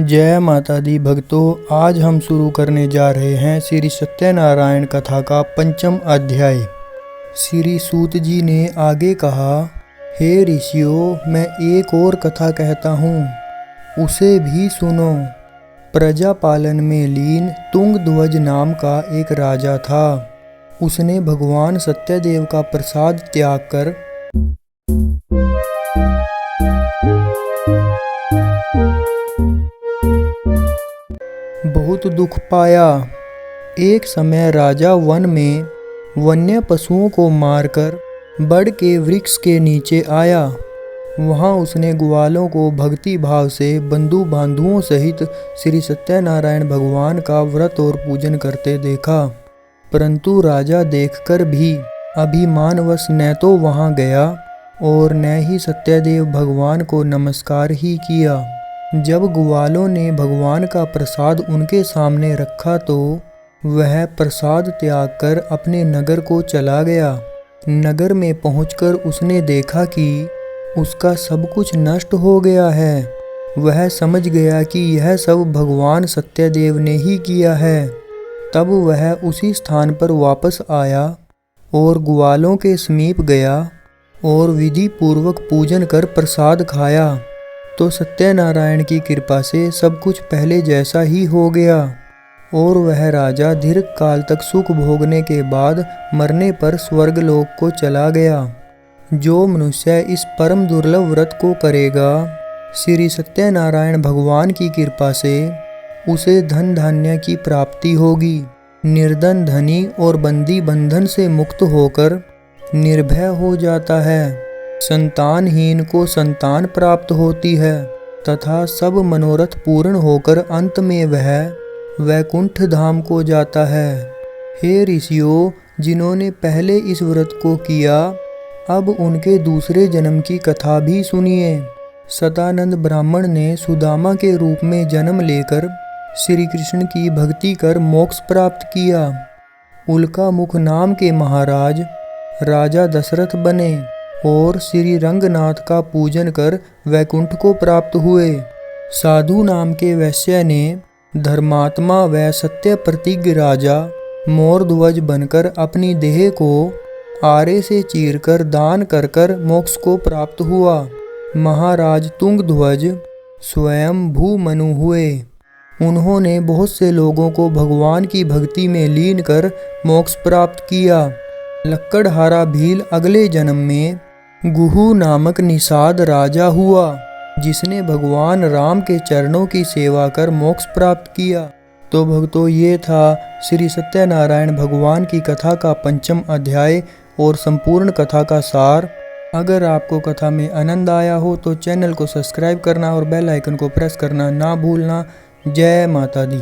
जय माता दी भक्तों, आज हम शुरू करने जा रहे हैं श्री सत्यनारायण कथा का पंचम अध्याय। श्री सूत जी ने आगे कहा, हे ऋषियों, मैं एक और कथा कहता हूँ, उसे भी सुनो। प्रजा पालन में लीन तुंगध्वज नाम का एक राजा था। उसने भगवान सत्यदेव का प्रसाद त्याग कर बहुत दुख पाया। एक समय राजा वन में वन्य पशुओं को मारकर बड़ के वृक्ष के नीचे आया। वहां उसने ग्वालों को भक्ति भाव से बंधु बांधुओं सहित श्री सत्यनारायण भगवान का व्रत और पूजन करते देखा। परंतु राजा देखकर भी अभिमानवश न तो वहां गया और न ही सत्यदेव भगवान को नमस्कार ही किया। जब ग्वालों ने भगवान का प्रसाद उनके सामने रखा तो वह प्रसाद त्याग कर अपने नगर को चला गया। नगर में पहुंचकर उसने देखा कि उसका सब कुछ नष्ट हो गया है। वह समझ गया कि यह सब भगवान सत्यदेव ने ही किया है। तब वह उसी स्थान पर वापस आया और ग्वालों के समीप गया और विधि पूर्वक पूजन कर प्रसाद खाया। तो सत्यनारायण की कृपा से सब कुछ पहले जैसा ही हो गया और वह राजा दीर्घ काल तक सुख भोगने के बाद मरने पर स्वर्गलोक को चला गया। जो मनुष्य इस परम दुर्लभ व्रत को करेगा, श्री सत्यनारायण भगवान की कृपा से उसे धन धान्य की प्राप्ति होगी। निर्धन धनी और बंदी बंधन से मुक्त होकर निर्भय हो जाता है। संतानहीन को संतान प्राप्त होती है तथा सब मनोरथ पूर्ण होकर अंत में वह वैकुंठ धाम को जाता है। हे ऋषियों, जिन्होंने पहले इस व्रत को किया, अब उनके दूसरे जन्म की कथा भी सुनिए। सदानंद ब्राह्मण ने सुदामा के रूप में जन्म लेकर श्री कृष्ण की भक्ति कर मोक्ष प्राप्त किया। उल्का मुख नाम के महाराज राजा दशरथ बने और श्री रंगनाथ का पूजन कर वैकुंठ को प्राप्त हुए। साधु नाम के वैश्य ने धर्मात्मा व सत्य प्रतिज्ञ राजा मोरध्वज बनकर अपनी देह को आरे से चीरकर दान कर मोक्ष को प्राप्त हुआ। महाराज तुंगध्वज स्वयं भूमनु हुए। उन्होंने बहुत से लोगों को भगवान की भक्ति में लीन कर मोक्ष प्राप्त किया। लक्कड़हारा भील अगले जन्म में गुहू नामक निषाद राजा हुआ, जिसने भगवान राम के चरणों की सेवा कर मोक्ष प्राप्त किया। तो भक्तों, ये था श्री सत्यनारायण भगवान की कथा का पंचम अध्याय और संपूर्ण कथा का सार। अगर आपको कथा में आनंद आया हो तो चैनल को सब्सक्राइब करना और बेल आइकन को प्रेस करना ना भूलना। जय माता दी।